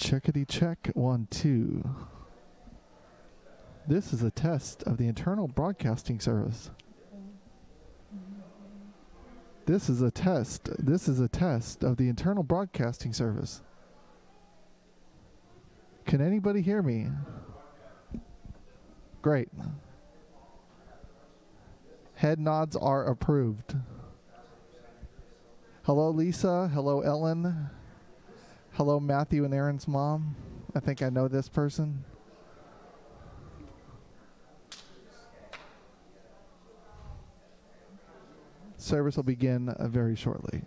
Checkity check, 1, 2. This is a test of the internal broadcasting service. This is a test of the internal broadcasting service. Can anybody hear me? Great. Head nods are approved. Hello, Lisa. Hello, Ellen. Hello, Matthew and Aaron's mom. I think I know this person. Service will begin very shortly.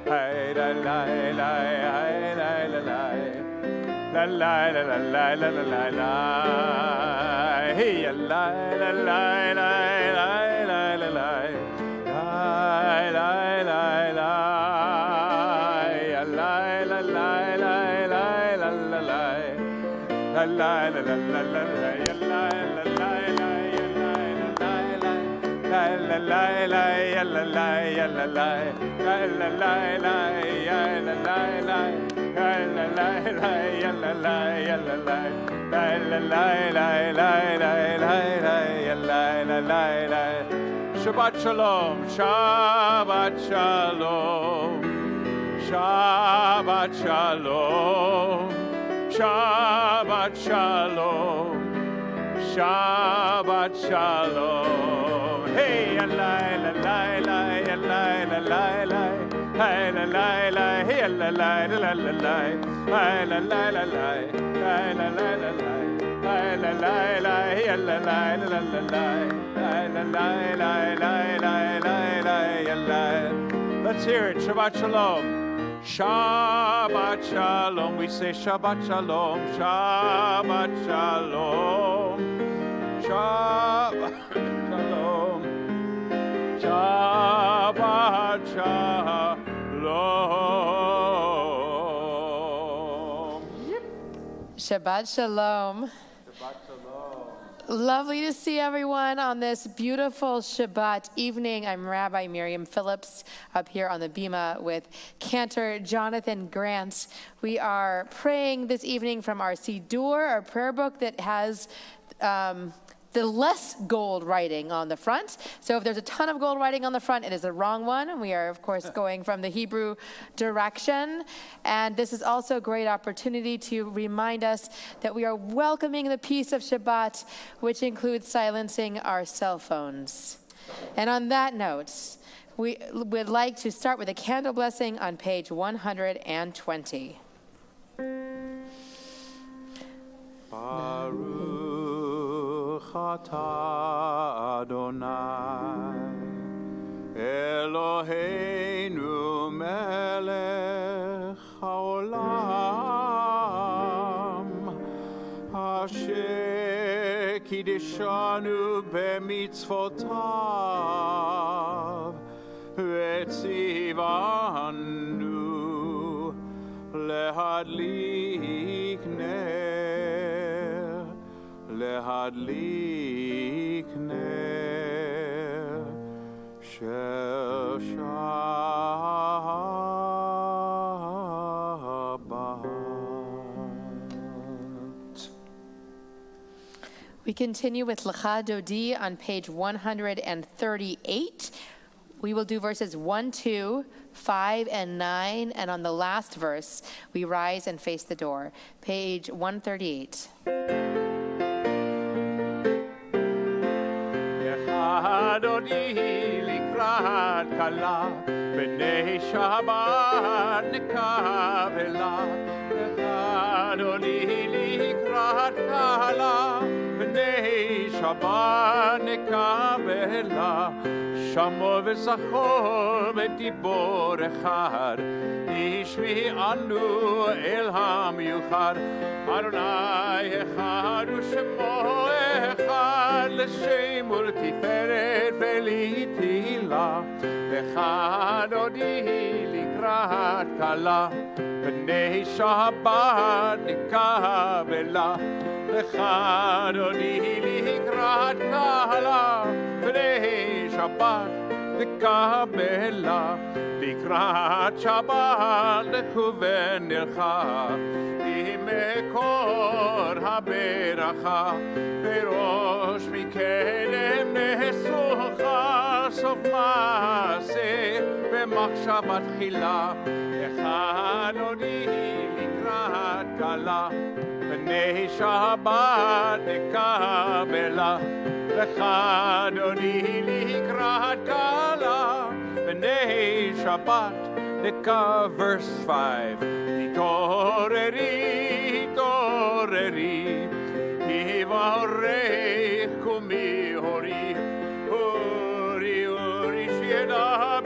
Hey, Shabbat shalom, Shabbat shalom, Shabbat shalom, Shabbat shalom, Shabbat shalom. Hey, la la la la la la la la la. Hey, la la la, hey, la la la la la la. Hey, la la la la, hey, la la la la. Hey, la la la, hey, la la la la la. Hey, la la la la la la la. Let's hear it. Shabbat shalom. Shabbat shalom. We say Shabbat shalom. Shabbat shalom. Shabbat shalom. Shabbat shalom. Shabbat shalom. Shabbat shalom. Lovely to see everyone on this beautiful Shabbat evening. I'm Rabbi Miriam Phillips up here on the Bima with Cantor Jonathan Grant. We are praying this evening from our Siddur, our prayer book that has the less gold writing on the front. So if there's a ton of gold writing on the front, it is the wrong one. And we are, of course, going from the Hebrew direction. And this is also a great opportunity to remind us that we are welcoming the peace of Shabbat, which includes silencing our cell phones. And on that note, we would like to start with a candle blessing on page 120. Baruch atah Adonai Eloheinu melech haolam asher kiddushanu b'mitzvotav v'tzivanu lehadlik ner lehadlik ner shel Shabbat. We continue with Lecha Dodi on page 138. We will do verses 1, 2, 5, and 9, and on the last verse, we rise and face the door. Page 138. Adoni likrat kala b'nei Shabbat nekavela. Adoni likrat kala b'nei Shabbat nekavela. Shamo v'zachor b'dibor echad ishmi anu el hamiuchad. Adonai echad u'shemo echad l'shem ולתפארת ולתהילה. לך אדוני לקראת כלה בני שבת נקבלה. לך אדוני לקראת כלה בני שבת נקבלה. לקראת שבת לכוון לך עם מקור הברכה. בראש מקדם נסוך סוף מעשה במחשבה תחילה. לך אדוני לקראת כלה בני שבת נקבלה. לך אדוני לקראת כלה בני שבת נקבלה. Verse 5. התעוררי התעוררי יברך קומי הורי הורי הורי שידבר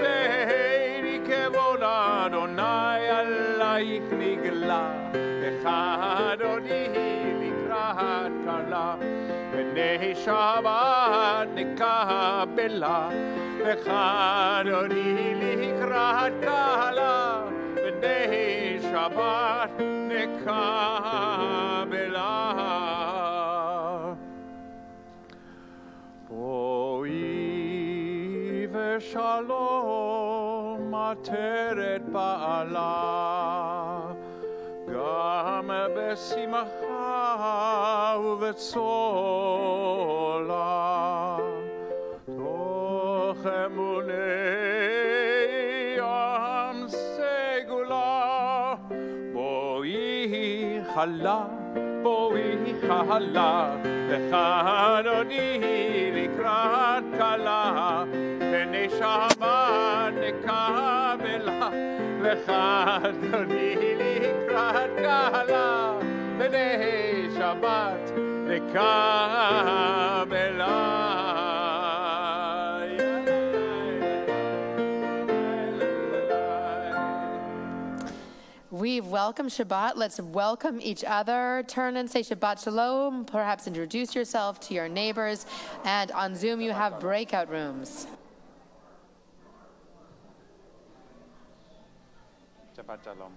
כבוד אדוני על אלייך נגלה, וחדוני לקראת קלה, בני שבת נקבלה, וחדוני לקראת קלה, בני שבת נקבלה. בואי ושלום עטרת בעלה, גם בשמחה ובצולה, תוך אמוני ים סגולה. בואי חלה, בואי חלה, וחדוני לקראת קלה, בני שבת נקבלה, וחדוני לקראת קלה, בני שבת נקבלה. We've welcomed Shabbat. Let's welcome each other. Turn and say Shabbat Shalom. Perhaps introduce yourself to your neighbors. And on Zoom, you have breakout rooms. Shabbat Shalom.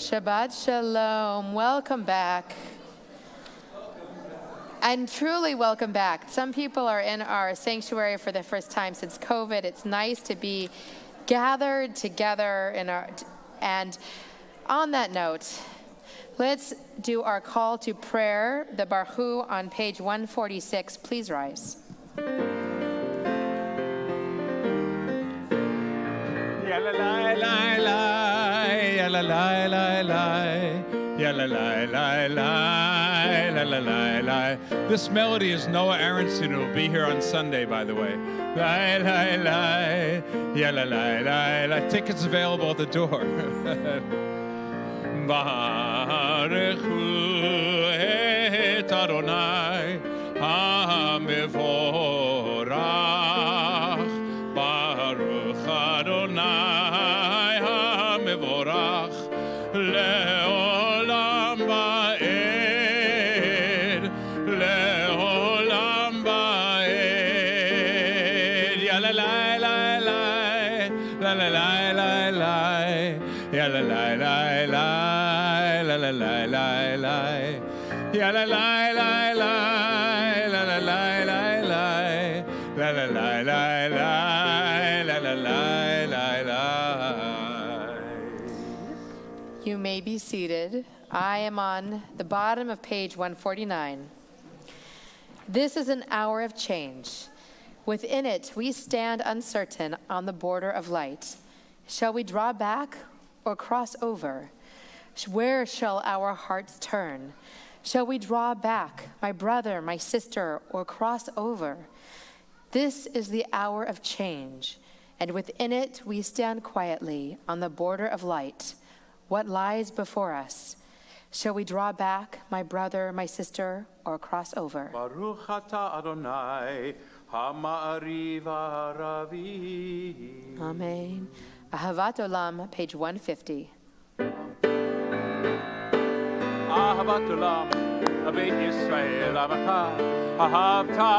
Shabbat Shalom. Welcome back. And truly welcome back. Some people are in our sanctuary for the first time since COVID. It's nice to be gathered together and on that note, let's do our call to prayer, the Barhu on page 146. Please rise. This melody is Noah Aronson, who will be here on Sunday, by the way. Tickets available at the door. Baruch hu et Adonai ha-mevorach. Baruch Adonai ha-mevorach. Le'olam ba'ed. Le'olam ba'ed. Ya-la-la-la-la. La-la-la-la-la. Ya-la-la-la-la. La la la la la, ya la la la la, la la la la la, la la la la la, la la la la. You may be seated. I am on the bottom of page 149. This is an hour of change. Within it, we stand uncertain on the border of light. Shall we draw back or cross over? Where shall our hearts turn? Shall we draw back, my brother, my sister, or cross over? This is the hour of change, and within it we stand quietly on the border of light. What lies before us? Shall we draw back, my brother, my sister, or cross over? Baruch atah Adonai, ha'ma'ariv ha'aravi. Amen. Ahavat Olam, page 150. Ahavat olam, Beit Yisrael Amacha. Ahavta,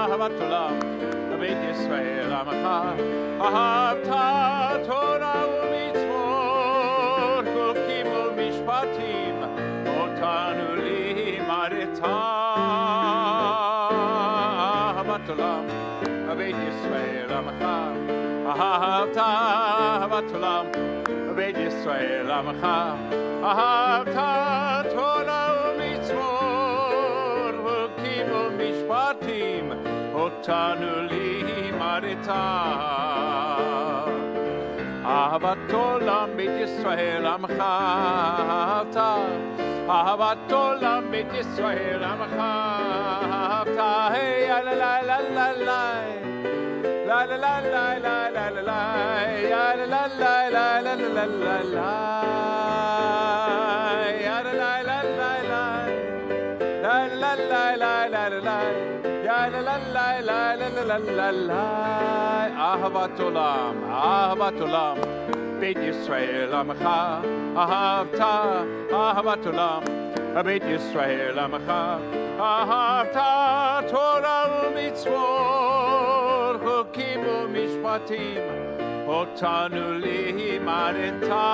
Ahavat olam, Beit Yisrael Amacha. Ahavta, Torah u'mitzvot, chukim u'mishpatim, otanu li'mareta. Ahavat olam, Beit Yisrael Amacha. Ahavta, Ahavat olam, Beit Yisrael Amacha. Ahavta Torah u'mitzvot, chukim u'mishpatim, otanu li'mareta. Ahavat olam Beit Yisrael Amacha. Ahavat olam Beit Yisrael Amacha. Hey, la la la la la. La la la la la la la la. La la la la la la la la la. Ahavat olam, Beit Yisrael Amacha. Ahavta, Ahavat olam, Beit Yisrael Amacha. Ahavta Torah u'mitzvot, chukim u'mishpatim, otanu li'mareta.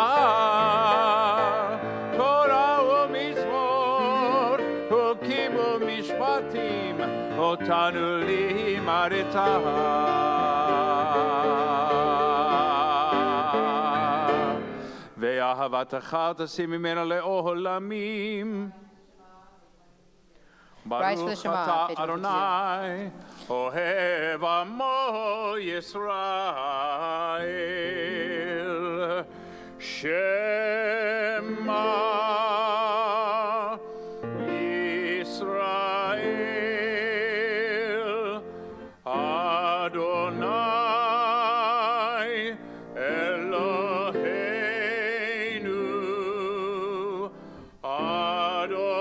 Torah u'mitzvot, chukim u'mishpatim, otanu li'mareta. Ve'ahavatecha tasim mimena le'olamim. Rise for the Shema, page 152. Adonai, ohev amo Yisrael, Shema Yisrael, Adonai Eloheinu, Adonai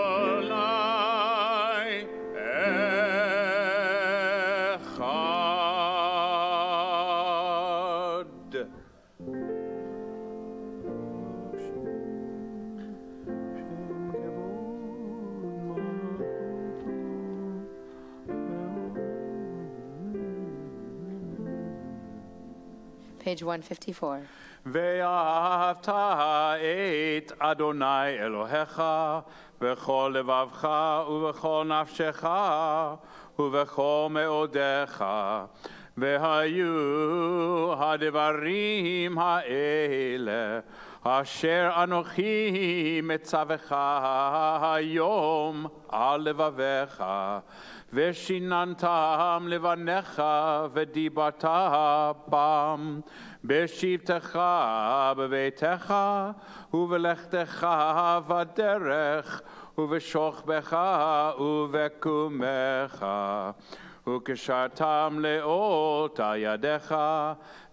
Echad. page 154. ואהבת את אדוני אלוהיך בכל לבבך ובכל נפשך ובכל מאודיך. והיו הדברים האלה אשר אנוכי מצווך היום על לבביך, ושיננתם לבניך ודיברת בם בשבתך בביתך ובלכתך בדרך ובשוכבך ובקומך, וקשרתם לאות ידיך,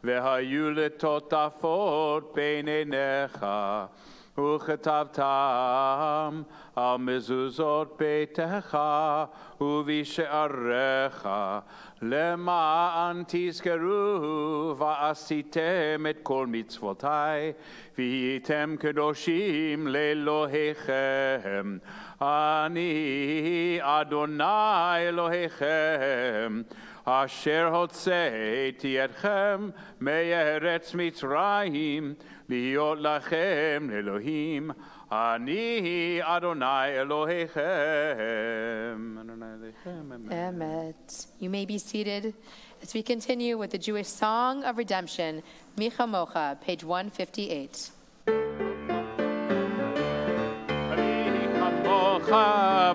והיו לטוטפות בין עיניך, וכתבתם על מזוזות ביתך ובשעריך, למען תזכרו ועשיתם את כל מצוותי, והייתם קדושים לאלוהיכם. אני אדוני אלוהיכם, אשר הוצאתי אתכם מארץ מצרים, להיות לכם לאלוהים. אני אדוני אלוהיכם. Amen. You may be seated as we continue with the Jewish Song of Redemption, Micha Mocha, page 158.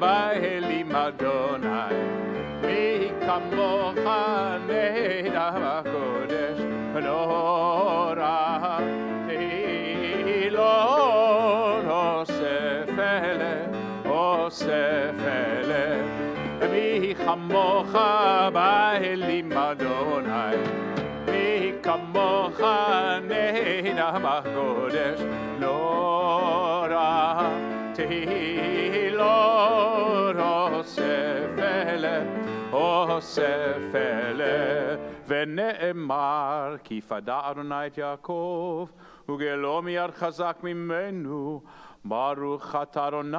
Bahelim Adonai, mi kamocha neda bakodesh, Lora Lord osefele, mi kamocha bahelim Adonai, mi kamocha neda bakodesh, Lora Lord, osefele, ונאמר, כי פדה אדוני את יעקב, וגאלו מיד חזק ממנו, ברוך אתה אדוני,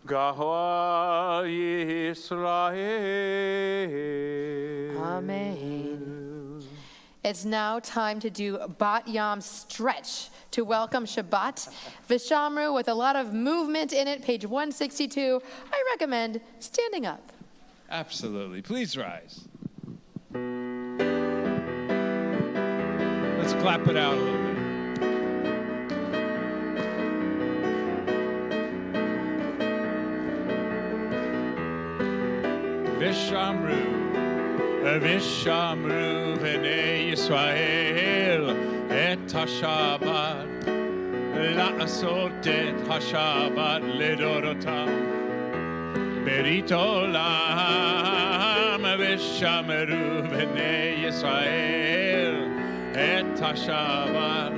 גאל ישראל. Amen. It's now time to do Bat Yam stretch to welcome Shabbat Vishamru with a lot of movement in it, page 162. I recommend standing up. Absolutely. Please rise. Let's clap it out a little bit. Vishamru. Vishamru v'nei Yisrael et HaShabbat la'asot et HaShabbat ledorotam berit olam. Vishamru v'nei Yisrael et HaShabbat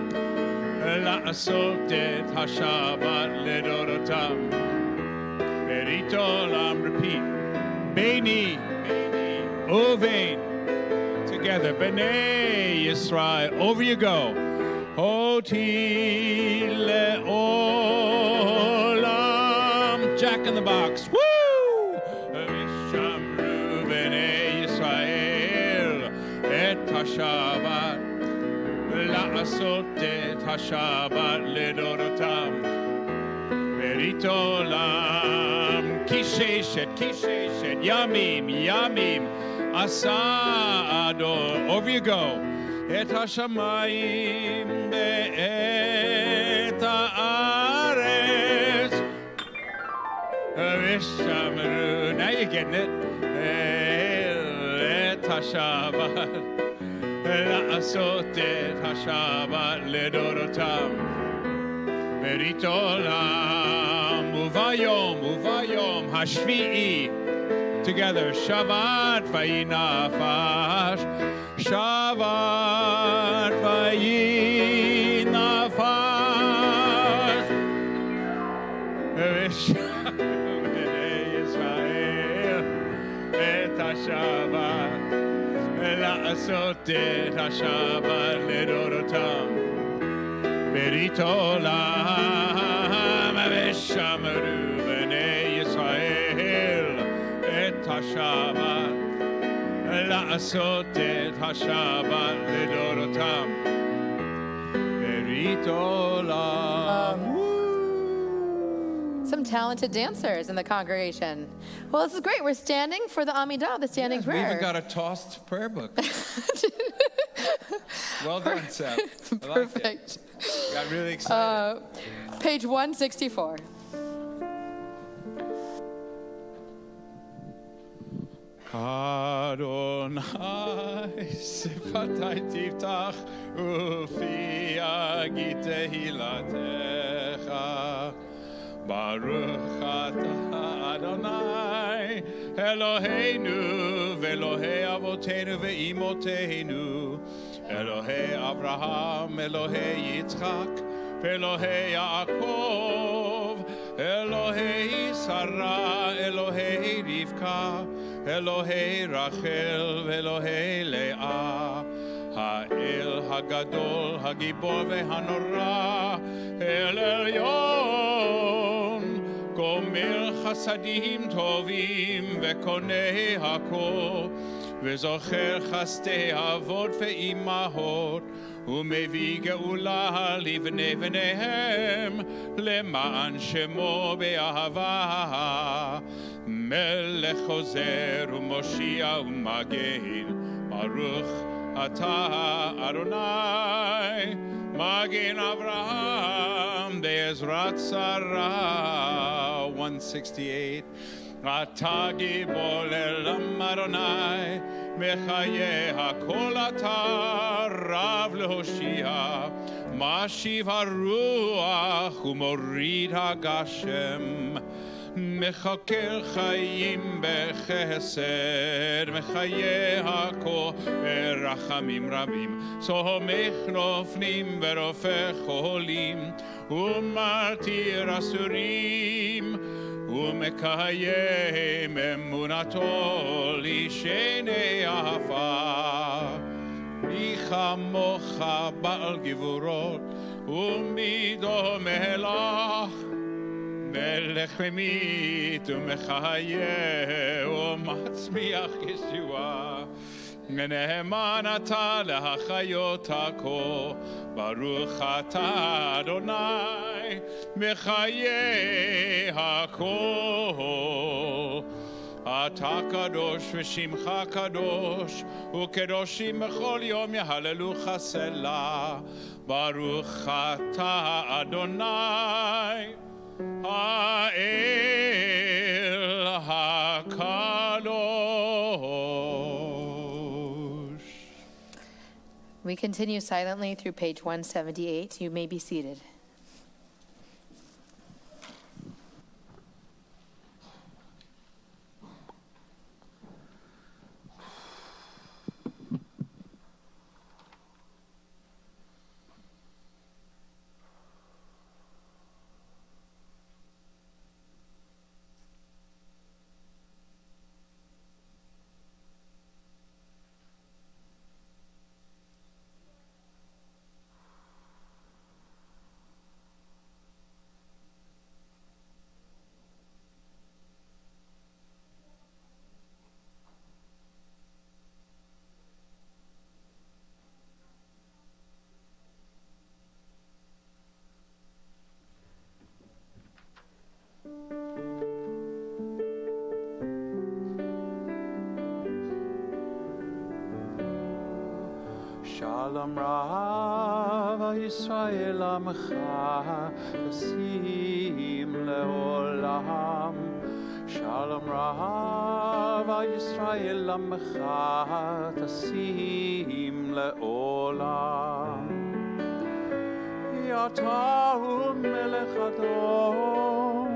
la'asot et HaShabbat ledorotam berit olam. Repeat. Beini Uvein, together, B'nai Yisrael, over you go. Oti le'olam, Jack in the Box, woo! Vishamru B'nai Yisrael, et HaShabbat, la'asot et HaShabbat ledorotam, berit olam, kisheshet, yamim, Asa Adon, over you go. Et hashamayim be'et haaretz. Vishamru, now you're getting it. Et hashabat, la'asot et hashabat ledorotam. Berit olam, uvayom, hashvi'i. Together, Shabbat vayinafash, Shabbat vayinafash. Vishamru b'nei Yisrael et HaShabbat la'asot et HaShabbat ledorotam berit olam. Vishamru b'nei Yisrael HaShabbat לעשות את השבת לדורותם ברית עולם. Some talented dancers in the congregation. Well, this is great. We're standing for the Amidah, the standing Yes, we prayer. even got a tossed prayer book. Well done, Seth. I like Perfect. it. Got really excited. Page 164. Adonai, sifatai tiftach, ufi yagid tehilatecha. Baruch atah Adonai, Eloheinu, ve'Elohei avotenu ve'imoteinu, Elohei Avraham, Elohei Yitzchak, ve'Elohei Yaakov, Elohei Sarah, Elohei Rivka, Elohei Rachel, ve'Elohei Leah, Ha'el Hagadol, Hagibor ve'Hanora, El Elyon, גומל חסדים טובים וקונה הכל וזוכר חסדי אבות ואימהות ומביא גאולה לבני בניהם למען שמו באהבה מלך חוזר ומושיע ומגן ברוך אתה אדוני מגן אברהם בעזרת שרה 168 אתה גיבור לעולם אדוני מחיי הכל אתה רב להושיע משיב הרוח ומוריד הגשם מחכה חיים בחסד מחיי הכל ברחמים רבים סומך נופלים ורופא חולים ומתיר אסורים ומקיים אמונתו לישני עפר מי כמוך בעל גבורות ומי דומה לך מלך ממית ומחיה ומצמיח ישועה נאמן אתה להחיות הכל ברוך אתה אדוני מחיי הכל אתה קדוש ושמך קדוש וקדושים בכל יום יהללוך סלה ברוך אתה אדוני האל הקדוש. We continue silently through page 178. You may be seated. Shalom Rav Yisrael Amcha Yasim Leolam Shalom Rav Yisrael Amcha Yasim Leolam Yatahu Melech Adon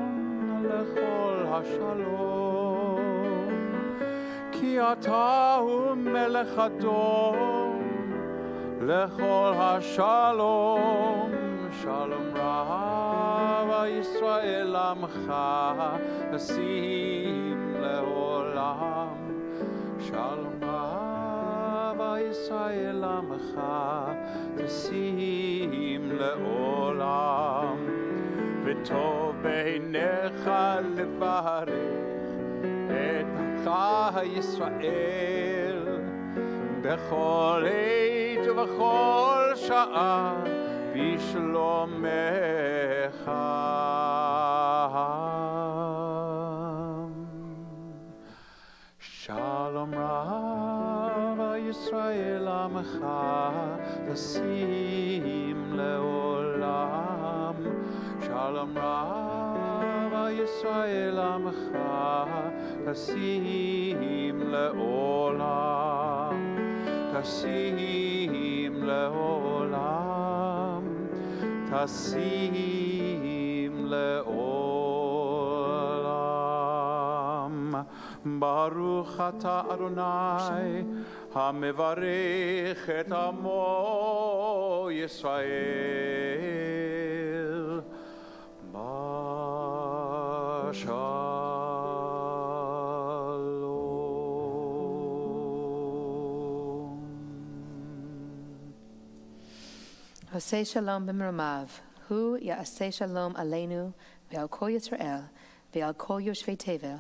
Lechol HaShalom Ki Yatahu Melech Adon לכל השלום, שלום רב ישראל עמך, ישים לעולם. שלום רב ישראל עמך, ישים לעולם. וטוב בעיניך לברך את עמך ישראל, בכל עת ובכל שעה בשלומך. שלום רב ישראל עמך תשים לעולם. שלום רב ישראל עמך תשים לעולם. תשים לעולם. תשים לעולם. ברוך אתה אדוני המברך את עמו ישראל בשלום. עושה שלום במרומיו, הוא יעשה שלום עלינו ועל כל ישראל ועל כל יושבי תבל.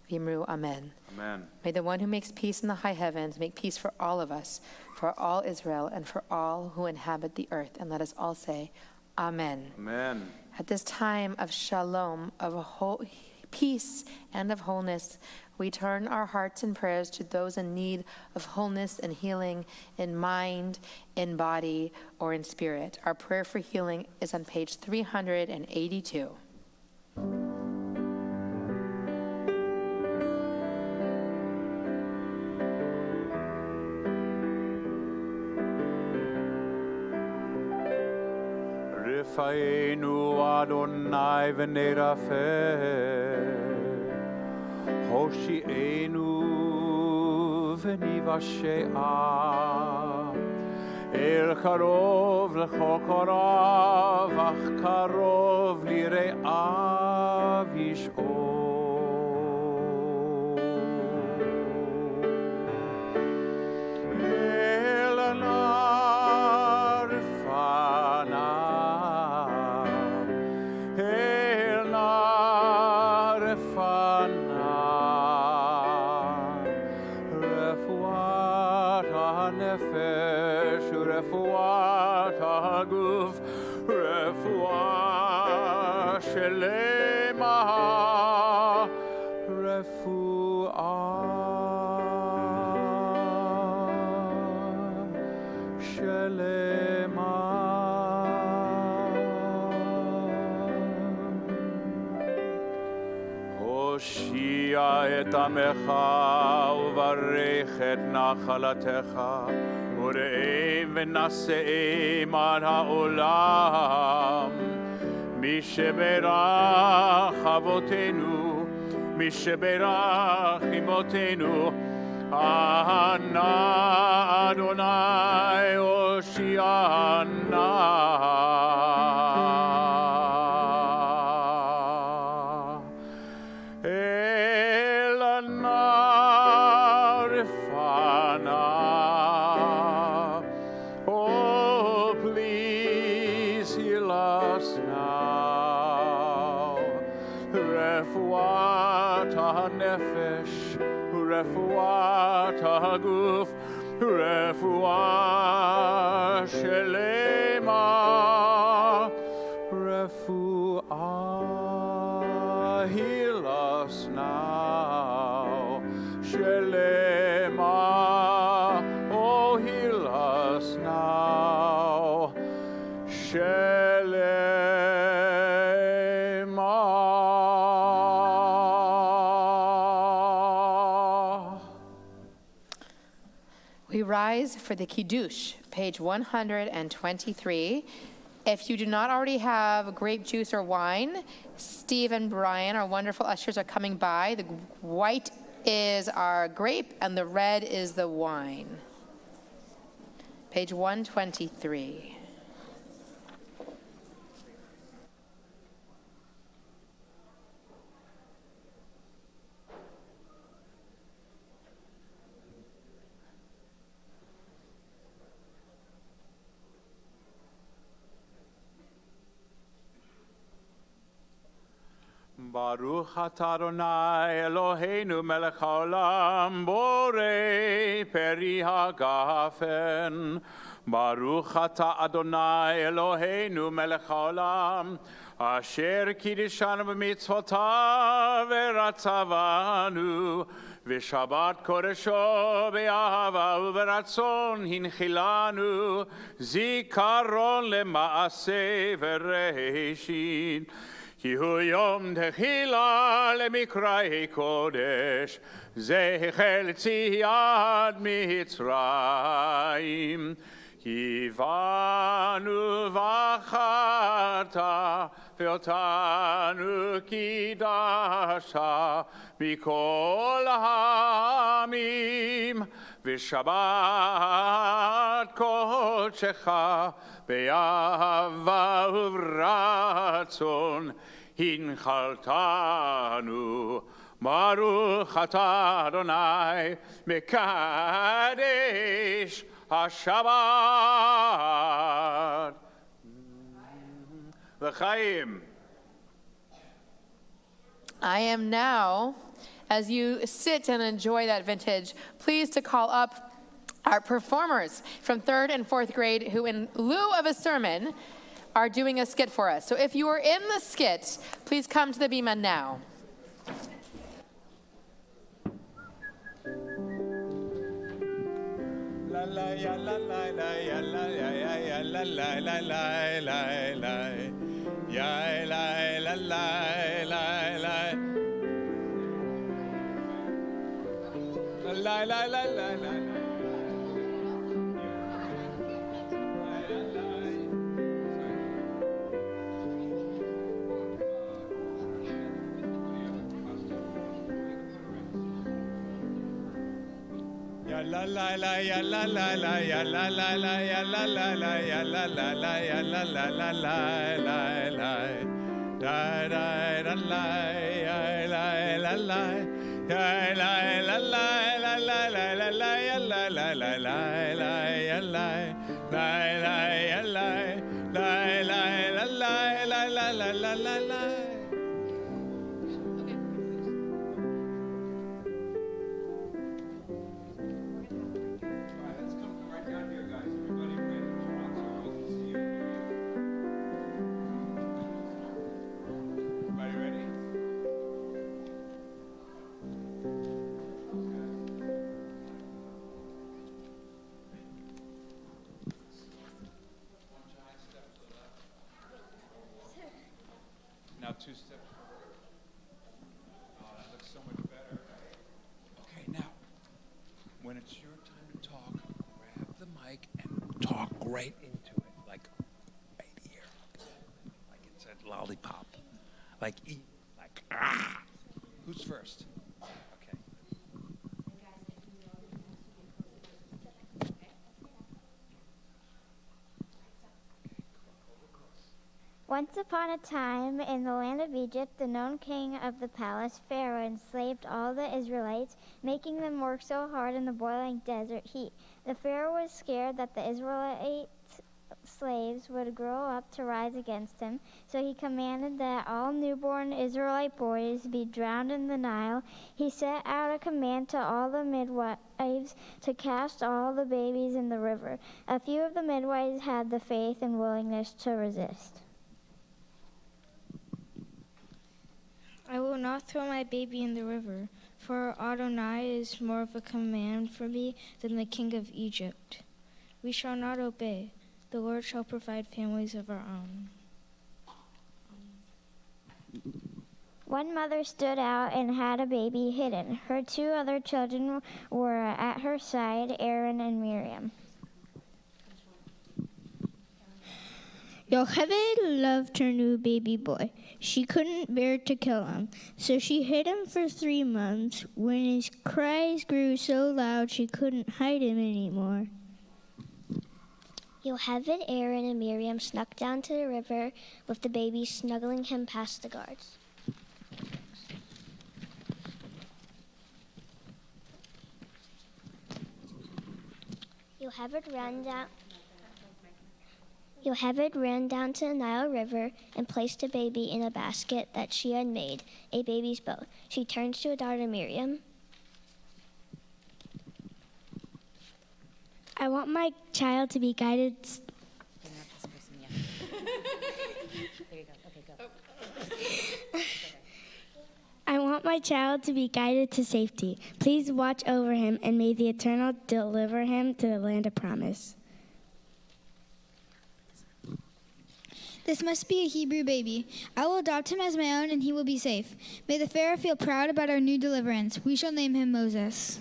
V'yimru, Amen. Amen. May the one who makes peace in the high heavens make peace for all of us, for all Israel, and for all who inhabit the earth. And let us all say, Amen. Amen. At this time of shalom, of peace and of wholeness, we turn our hearts and prayers to those in need of wholeness and healing in mind, in body, or in spirit. Our prayer for healing is on page 382. רפאנו אדוני ונרפא, הושיענו וניוושע, אל קרוב לכל קרוב, אך קרוב לרעיו ישעו. אל נא רפאנה, רפואת הגוף, רפואה שלמה, רפואה שלמה. הושיע את עמך וברך את נחלתך, וראה ונשאם על העולם. מי שברך אבותינו, מי שברך אמותינו, אנא אדוני הושיענה. רפואת הגוף, רפואה שלמה, רפואה, heal us now, שלמה, oh heal us now, שלמה. We rise for the Kiddush, page 123. If you do not already have grape juice or wine, Steve and Brian, our wonderful ushers, are coming by. The white is our grape and the red is the wine. Page 123. Baruch atah Adonai Eloheinu melech haolam borei peri hagafen. Baruch atah Adonai Eloheinu melech haolam asher kiddushanu b'mitzvotav v'ratzavanu v'shabbat kodesho be'ahava u'v'ratzon hinchilanu zikaron lema'aseh v'reishit. Ki hu yom techila lemikrei kodesh zechel tziyad mitzrayim kivanu v'acharta ve'otanu kidasha mikol ha'amim v'shabbat kodeshecha be'ahava u'v'ratzon hinchaltanu. Baruch atah Adonai mekadesh HaShabbat L'chaim. I am now, as you sit and enjoy that vintage, pleased to call up our performers from 3rd and 4th grade who, in lieu of a sermon, are doing a skit for us. So if you are in the skit, please come to the bima now. La la ya la la la ya la ya ya la la la la la la ya la la la la la la la la la. La la la ya la la la ya la la la ya la la la ya la la la ya la la la la la da da da la ya la la la ya la la la la la la la la ya la la la la la ya la la ya la la la la la la la la. Now 2 steps forward. Oh, that looks so much better. Okay, now, when it's your time to talk, grab the mic and talk right into it, like right here. Like it's a lollipop. Like eat, like ah. Who's first? Okay. Once upon a time, in the land of Egypt, the known king of the palace, Pharaoh, enslaved all the Israelites, making them work so hard in the boiling desert heat. The Pharaoh was scared that the Israelite slaves would grow up to rise against him, so he commanded that all newborn Israelite boys be drowned in the Nile. He sent out a command to all the midwives to cast all the babies in the river. A few of the midwives had the faith and willingness to resist. I will not throw my baby in the river, for Adonai is more of a command for me than the king of Egypt. We shall not obey. The Lord shall provide families of our own. One mother stood out and had a baby hidden. Her 2 other children were at her side, Aaron and Miriam. Yocheved loved her new baby boy. She couldn't bear to kill him, so she hid him for 3 months. When his cries grew so loud she couldn't hide him anymore. Yocheved, Aaron, and Miriam snuck down to the river with the baby, snuggling him past the guards. Yocheved Yocheved ran down to the Nile River and placed a baby in a basket that she had made, a baby's boat. She turned to her daughter Miriam. I want my child to be guided. You're not this person yet. There you go. Okay, go. I want my child to be guided to safety. Please watch over him, and may the Eternal deliver him to the land of promise. This must be a Hebrew baby. I will adopt him as my own, and he will be safe. May the Pharaoh feel proud about our new deliverance. We shall name him Moses.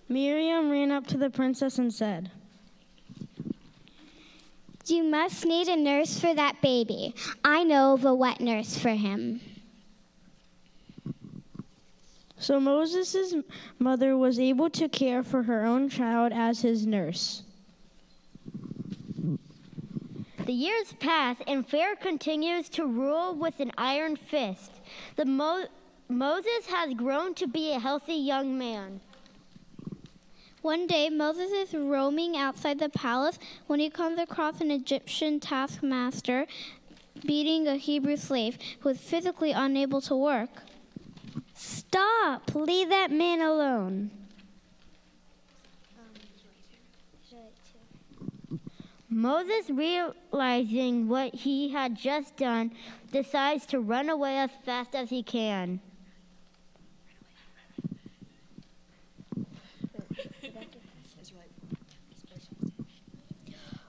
Miriam ran up to the princess and said, You must need a nurse for that baby. I know of a wet nurse for him. So Moses' mother was able to care for her own child as his nurse. The years pass, and Pharaoh continues to rule with an iron fist. Moses has grown to be a healthy young man. One day, Moses is roaming outside the palace when he comes across an Egyptian taskmaster beating a Hebrew slave who is physically unable to work. Stop! Leave that man alone. Moses, realizing what he had just done, decides to run away as fast as he can.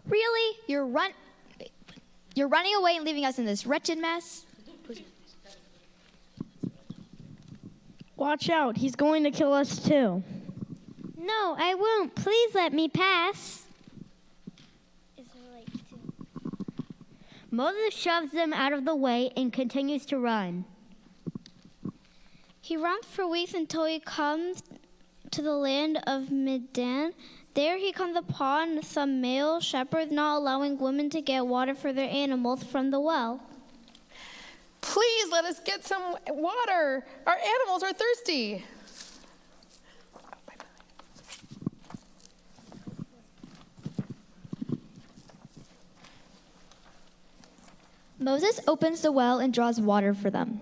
Really? You're running away and leaving us in this wretched mess? Watch out, he's going to kill us too. No, I won't. Please let me pass. Moses shoves them out of the way and continues to run. He runs for weeks until he comes to the land of Midian. There he comes upon some male shepherds not allowing women to get water for their animals from the well. Please let us get some water. Our animals are thirsty. Moses opens the well and draws water for them.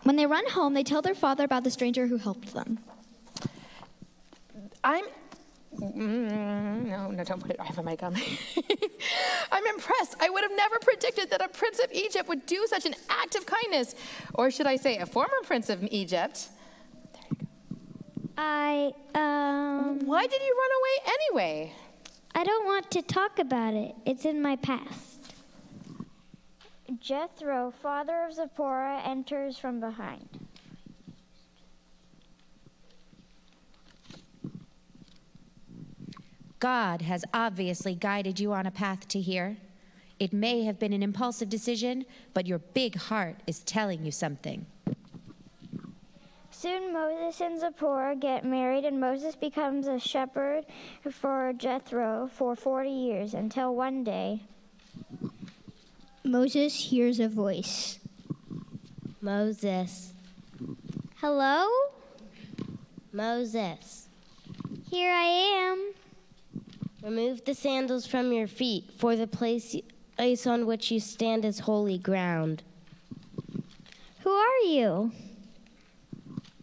When they run home, they tell their father about the stranger who helped them. No, don't put it. I have a mic on. I'm impressed. I would have never predicted that a prince of Egypt would do such an act of kindness. Or should I say a former prince of Egypt. There you go. Why did you run away anyway? I don't want to talk about it. It's in my past. Jethro, father of Zipporah, enters from behind. God has obviously guided you on a path to here. It may have been an impulsive decision, but your big heart is telling you something. Soon Moses and Zipporah get married, and Moses becomes a shepherd for Jethro for 40 years, until one day Moses hears a voice. Moses. Hello? Moses. Here I am. Remove the sandals from your feet, for the place on which you stand is holy ground. Who are you?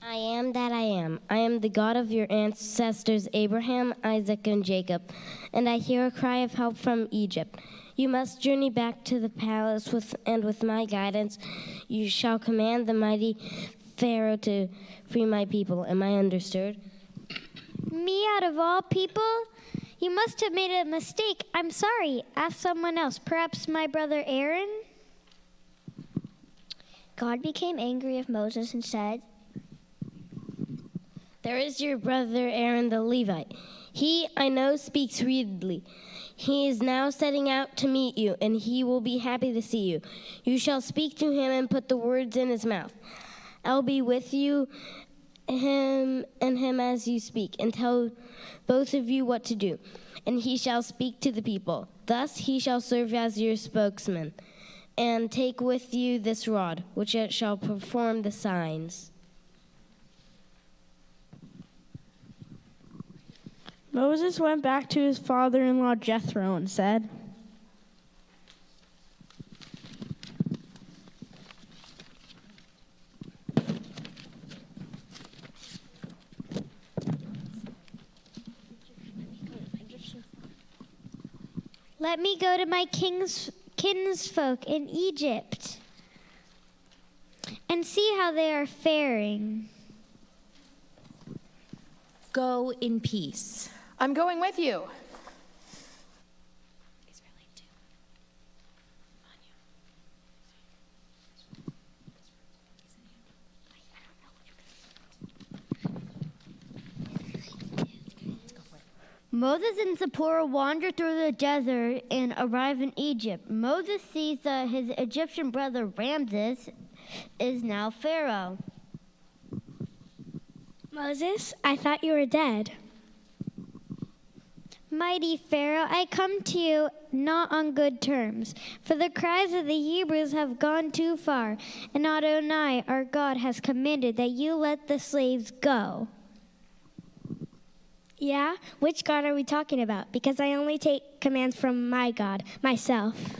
I am that I am. I am the God of your ancestors Abraham, Isaac, and Jacob, and I hear a cry of help from Egypt. You must journey back to the palace, and with my guidance, you shall command the mighty Pharaoh to free my people. Am I understood? Me out of all people? You must have made a mistake. I'm sorry. Ask someone else. Perhaps my brother Aaron? God became angry of Moses and said, There is your brother Aaron the Levite. He, I know, speaks readily. He is now setting out to meet you, and he will be happy to see you. You shall speak to him and put the words in his mouth. I'll be with you, him as you speak, and tell both of you what to do. And he shall speak to the people. Thus he shall serve as your spokesman. And take with you this rod, which it shall perform the signs. Moses went back to his father-in-law Jethro and said, "Let me go to my kinsfolk in Egypt and see how they are faring." Go in peace. I'm going with you. Moses and Zipporah wander through the desert and arrive in Egypt. Moses sees that his Egyptian brother Ramses is now Pharaoh. "Moses, I thought you were dead." "Mighty Pharaoh, I come to you not on good terms, for the cries of the Hebrews have gone too far, and Adonai, our God, has commanded that you let the slaves go." "Yeah? Which God are we talking about? Because I only take commands from my God, myself."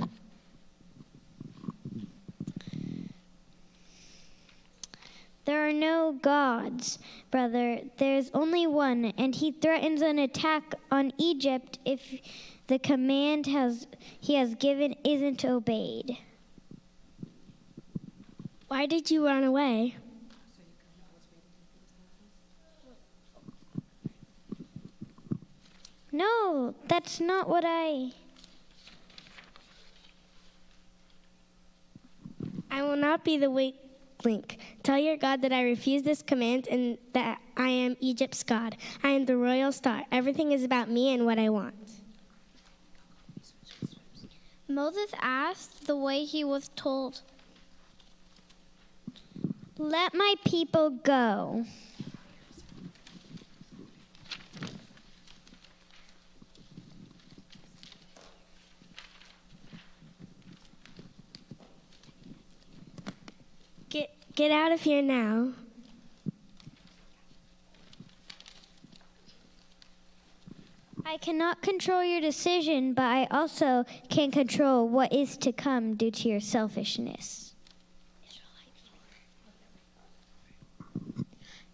"There are no gods, brother. There's only one, and he threatens an attack on Egypt if the command he has given isn't obeyed." "Why did you run away?" "No, that's not what I will not be the weak link. Tell your God that I refuse this command and that I am Egypt's God. I am the royal star. Everything is about me and what I want." Moses asked the way he was told. "Let my people go." Get out of here now. "I cannot control your decision, but I also can control what is to come due to your selfishness."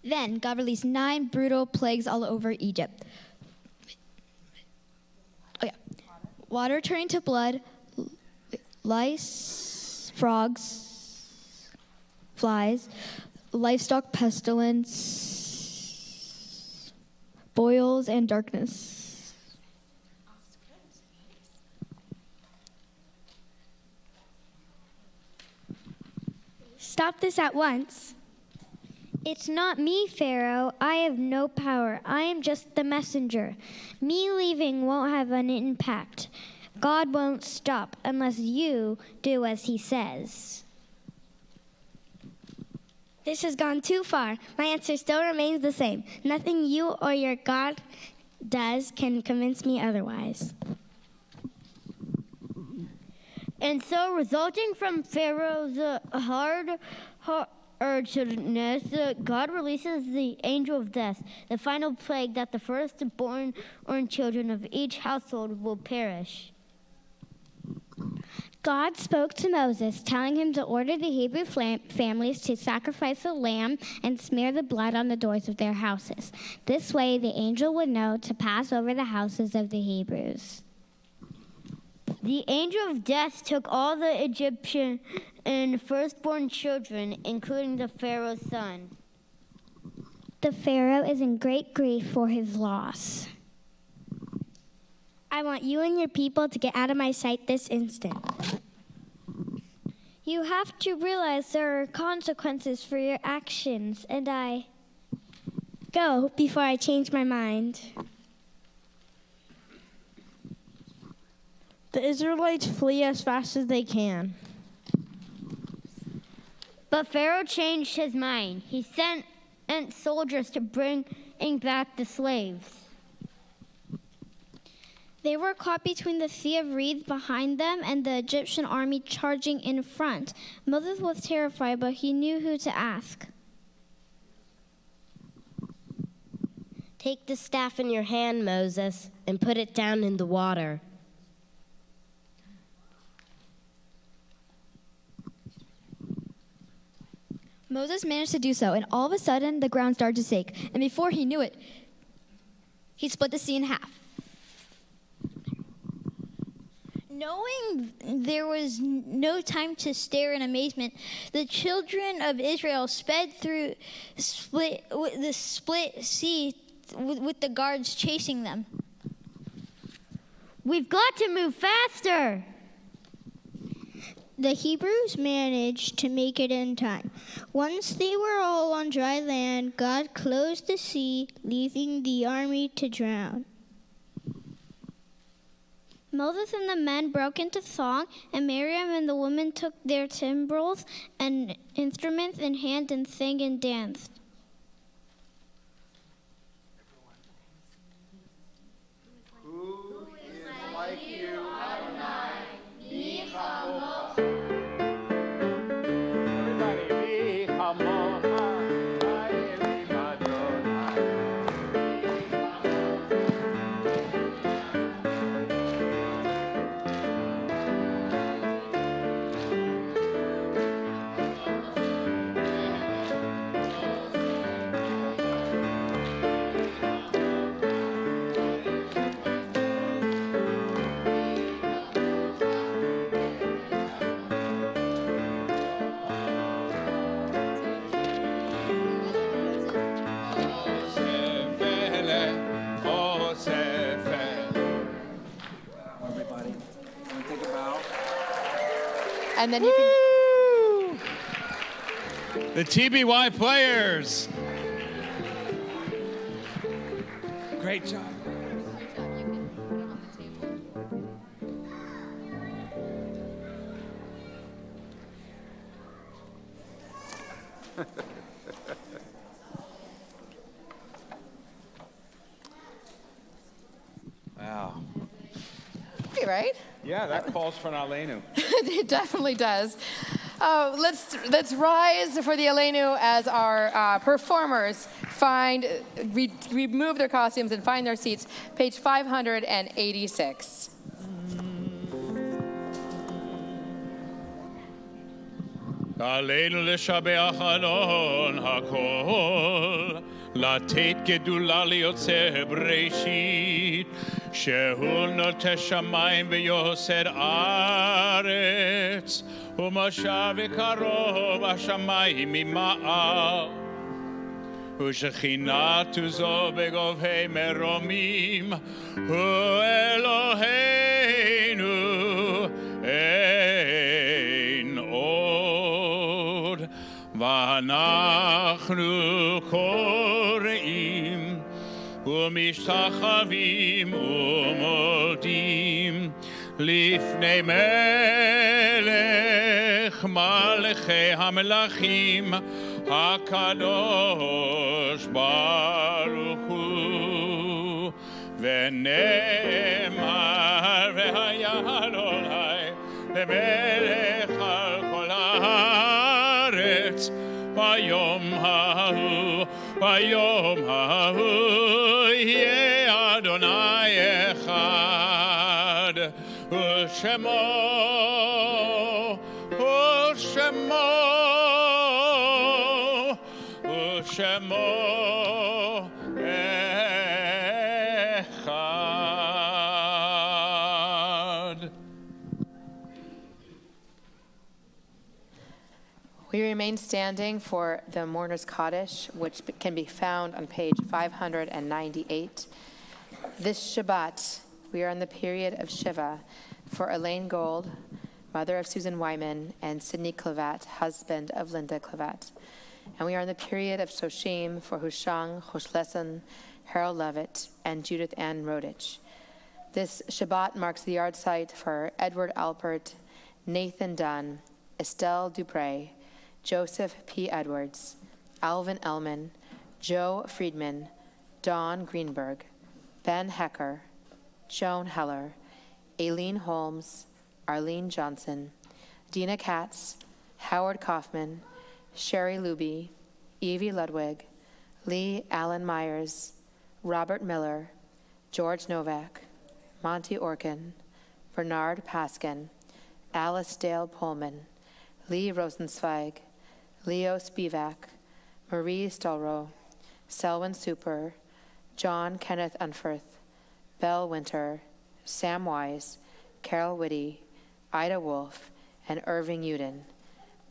Then God released 9 brutal plagues all over Egypt. Water turning to blood, lice, frogs, flies, livestock pestilence, boils, and darkness. Stop this at once. "It's not me, Pharaoh. I have no power. I am just the messenger. Me leaving won't have an impact. God won't stop unless you do as he says." This has gone too far. My answer still remains the same. Nothing you or your God does can convince me otherwise. And so, resulting from Pharaoh's hard-heartedness, God releases the angel of death, the final plague that the firstborn children of each household will perish. God spoke to Moses, telling him to order the Hebrew families to sacrifice a lamb and smear the blood on the doors of their houses. This way, the angel would know to pass over the houses of the Hebrews. The angel of death took all the Egyptian and firstborn children, including the Pharaoh's son. The Pharaoh is in great grief for his loss. I want you and your people to get out of my sight this instant. You have to realize there are consequences for your actions, and I... Go before I change my mind. The Israelites flee as fast as they can. But Pharaoh changed his mind. He sent soldiers to bring back the slaves. They were caught between the sea of reeds behind them and the Egyptian army charging in front. Moses was terrified, but he knew who to ask. Take the staff in your hand, Moses, and put it down in the water. Moses managed to do so, and all of a sudden the ground started to shake. And before he knew it, he split the sea in half. Knowing there was no time to stare in amazement, the children of Israel sped through the split sea with the guards chasing them. We've got to move faster! The Hebrews managed to make it in time. Once they were all on dry land, God closed the sea, leaving the army to drown. Moses and the men broke into song, and Miriam and the women took their timbrels and instruments in hand and sang and danced. Who is like you, Adonai? Mi chamocha. Everybody, mi chamocha. And then you can... The TBY players. Great job. Wow. Okay, right? Yeah, that calls for an Aleinu. It definitely does. Let's rise for the Aleinu as our performers remove their costumes and find their seats. Page 586. עלינו לשבח אלון הכל, לתת גדולה ליוצר בראשית, שהוא נוטה שמיים ויוסד ארץ, ומשב וקרוב השמיים ממעל. ושכינה תוזו בגובהי מרומים, הוא אלוהינו אין עוד. ואנחנו קוראים ומשתחווים ומודים לפני מלך מלכי המלכים הקדוש ברוך הוא. ונאמר והיה אדוני למלך על כל הארץ ביום ההוא יהיה אדוני אחד ושמו אחד. We remain standing for the Mourner's Kaddish, which can be found on page 598. This Shabbat, we are in the period of Shiva for Elaine Gold, mother of Susan Wyman, and Sidney Clavat, husband of Linda Clavat. And we are in the period of Shoshim for Hushang Hoshlesen, Harold Levitt, and Judith Ann Rodich. This Shabbat marks the yard site for Edward Alpert, Nathan Dunn, Estelle Dupre, Joseph P. Edwards, Alvin Ellman, Joe Friedman, Don Greenberg, Ben Hecker, Joan Heller, Aileen Holmes, Arlene Johnson, Dina Katz, Howard Kaufman, Sherry Luby, Evie Ludwig, Lee Allen Myers, Robert Miller, George Novak, Monty Orkin, Bernard Paskin, Alice Dale Pullman, Lee Rosenzweig, Leo Spivak, Marie Stolro, Selwyn Super, John Kenneth Unferth, Belle Winter, Sam Wise, Carol Whitty, Ida Wolf, and Irving Uden.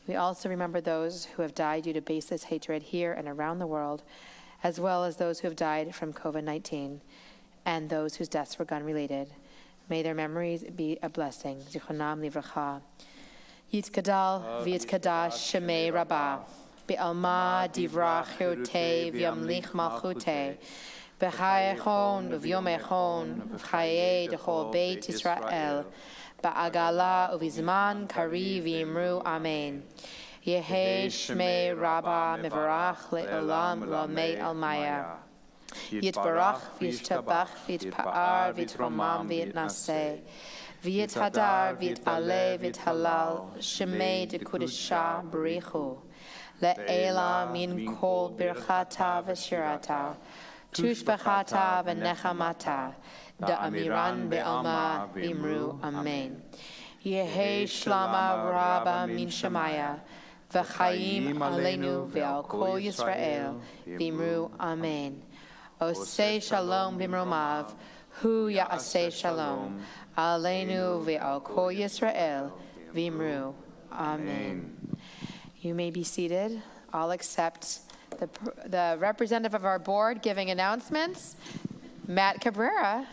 We also remember those who have died due to baseless hatred here and around the world, as well as those who have died from COVID-19 and those whose deaths were gun-related. May their memories be a blessing. Zichronam livracha. Yitkadal v'yitkadash shemei rabbah. Be'alma divrach hirutei v'yamlich malchutei. B'chayechon v'yomechon v'chayei dechol beit Yisrael. Ba'agala uvizman kari v'imru amen. Yehe shmei rabbah mivarach le'olam l'amei almaya. Yitbarach v'yishtabach v'yitpa'ar v'yitromam v'yitnaseh. V'yithadar v'yit'aleh v'yithalal shemei dekudesha b'richu. Le'ela min kol birchata v'shirata. Tushbachata v'nechamata. Da'amiran be'alma v'imru amen. Yehe shlama rabba min shemaya. V'chayim aleinu ve'al kol Yisrael v'imru amen. Osei shalom b'mromav, hu ya'aseh shalom, aleinu ve'al kol Yisrael v'imru amen. You may be seated. I'll accept the representative of our board giving announcements, Matt Cabrera.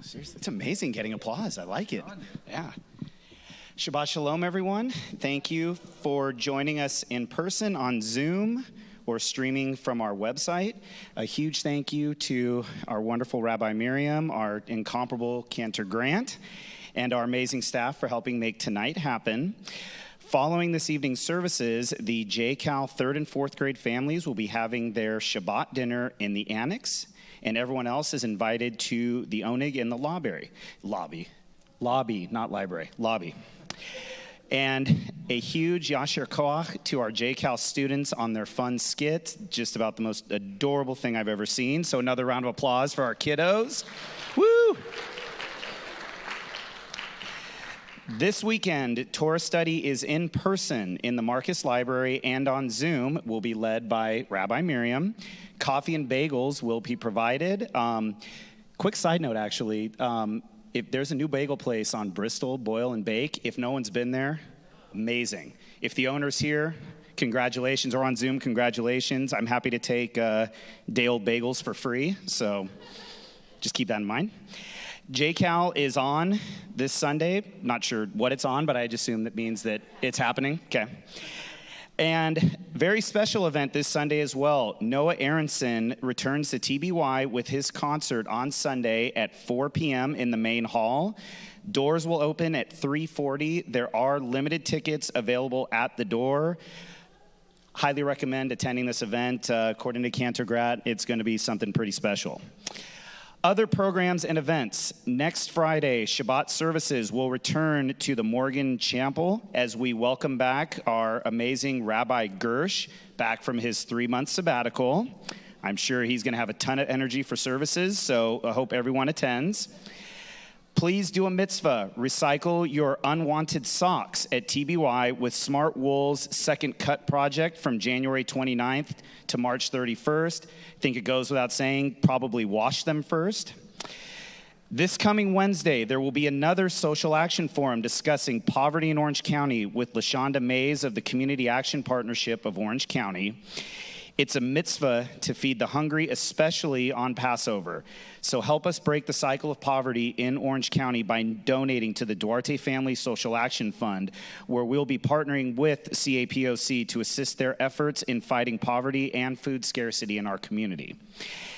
Seriously, it's amazing getting applause. I like it. Yeah. Shabbat Shalom, everyone. Thank you for joining us in person on Zoom or streaming from our website. A huge thank you to our wonderful Rabbi Miriam, our incomparable Cantor Grant, and our amazing staff for helping make tonight happen. Following this evening's services, the JCal 3rd and 4th grade families will be having their Shabbat dinner in the annex, and everyone else is invited to the Onig in the lobby, not library, lobby. And a huge Yasher Koach to our JCal students on their fun skit, just about the most adorable thing I've ever seen. So another round of applause for our kiddos. Woo! This weekend, Torah study is in person in the Marcus Library and on Zoom will be led by Rabbi Miriam. Coffee and bagels will be provided. Quick side note, actually, if there's a new bagel place on Bristol, Boil and Bake, if no one's been there, amazing. If the owner's here, congratulations, or on Zoom, congratulations. I'm happy to take day-old bagels for free, so just keep that in mind. JCal is on this Sunday. Not sure what it's on, but I just assume that means that it's happening. Okay. And very special event this Sunday as well. Noah Aronson returns to TBY with his concert on Sunday at 4 p.m. in the main hall. Doors will open at 3:40. There are limited tickets available at the door. Highly recommend attending this event. According to Cantor Grad, it's going to be something pretty special. Other programs and events. Next Friday, Shabbat Services will return to the Morgan Chapel as we welcome back our amazing Rabbi Gersh back from his 3-month sabbatical. I'm sure he's going to have a ton of energy for services, so I hope everyone attends. Please do a mitzvah. Recycle your unwanted socks at TBY with Smart Wool's Second Cut project from January 29th to March 31st. I think it goes without saying, probably wash them first. This coming Wednesday, there will be another social action forum discussing poverty in Orange County with LaShonda Mays of the Community Action Partnership of Orange County. It's a mitzvah to feed the hungry, especially on Passover. So help us break the cycle of poverty in Orange County by donating to the Duarte Family Social Action Fund, where we'll be partnering with CAPOC to assist their efforts in fighting poverty and food scarcity in our community.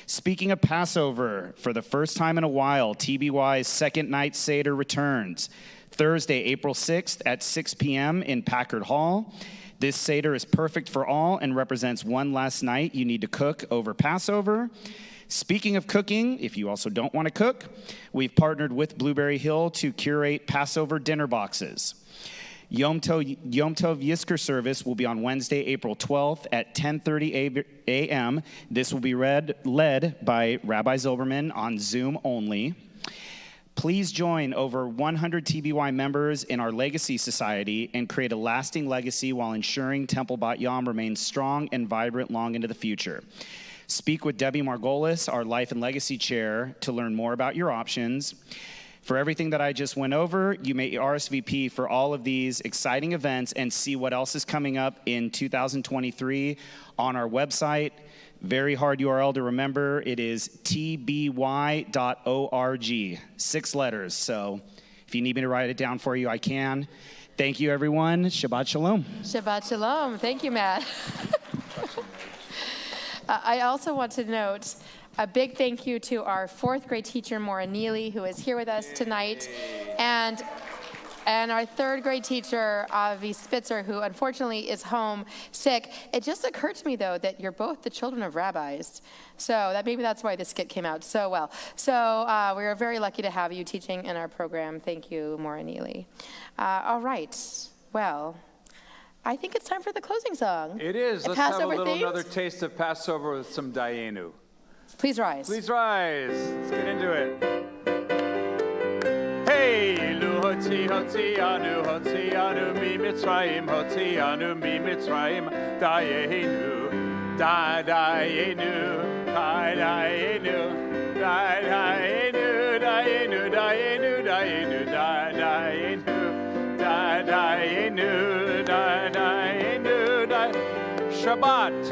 Speaking of Passover, for the first time in a while, TBY's second night Seder returns. Thursday, April 6th at 6 p.m. in Packard Hall. This Seder is perfect for all and represents one last night you need to cook over Passover. Speaking of cooking, if you also don't want to cook, we've partnered with Blueberry Hill to curate Passover dinner boxes. Yom Tov Yizkor service will be on Wednesday, April 12th at 10:30 a.m. This will be led by Rabbi Zilberman on Zoom only. Please join over 100 TBY members in our Legacy Society and create a lasting legacy while ensuring Temple Bat Yahm remains strong and vibrant long into the future. Speak with Debbie Margolis, our Life and Legacy Chair, to learn more about your options. For everything that I just went over, you may RSVP for all of these exciting events and see what else is coming up in 2023 on our website. Very hard URL to remember. It is tby.org, 6 letters. So if you need me to write it down for you, I can. Thank you, everyone. Shabbat Shalom. Shabbat Shalom. Thank you, Matt. I also want to note a big thank you to our 4th grade teacher, Maura Neely, who is here with us tonight, and our 3rd grade teacher, Avi Spitzer, who unfortunately is home sick. It just occurred to me, though, that you're both the children of rabbis, so that maybe that's why this skit came out so well. So we are very lucky to have you teaching in our program. Thank you, Maura Neely. All right, well, I think it's time for the closing song. It is. Let's have another taste of Passover with some Dayenu. Please rise. Please rise. Let's get into it. Hey, Lu Hotzianu mi Mitzrayim, Hotzianu mi Mitzrayim, Dayenu, Dayenu, Dayenu, Dayenu, Dayenu, Dayenu, Dayenu, Dayenu, Dayenu, Shabbat.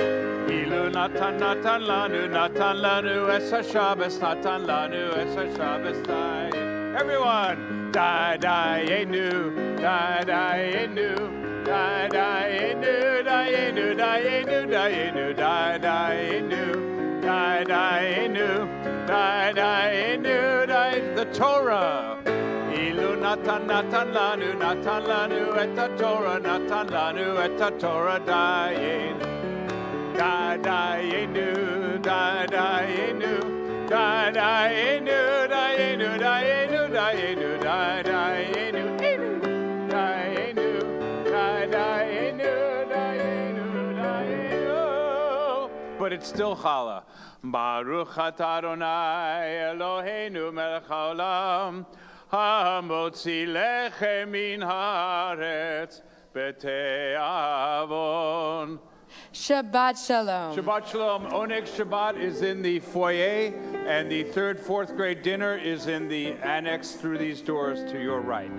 Ilu Natan lanu es Shabbos, Natan lanu es Shabbos. Everyone, Dayenu, Dayenu, Dayenu, Dayenu, Dayenu, Dayenu, Dayenu, Dayenu, Dayenu, the Torah. Ilu Natan lanu et Torah, Natan lanu et Torah, Dayenu. Dayenu, Dayenu, Dayenu, Dayenu, Dayenu, Dayenu, Dayenu, Dayenu, Dayenu, Dayenu. But it's still challah. Baruch atah Adonai Eloheinu melech haolam, hamotzi lechem min haaretz b'te'avon. Shabbat Shalom. Shabbat Shalom. Oneg Shabbat is in the foyer, and the 3rd, 4th grade dinner is in the annex through these doors to your right.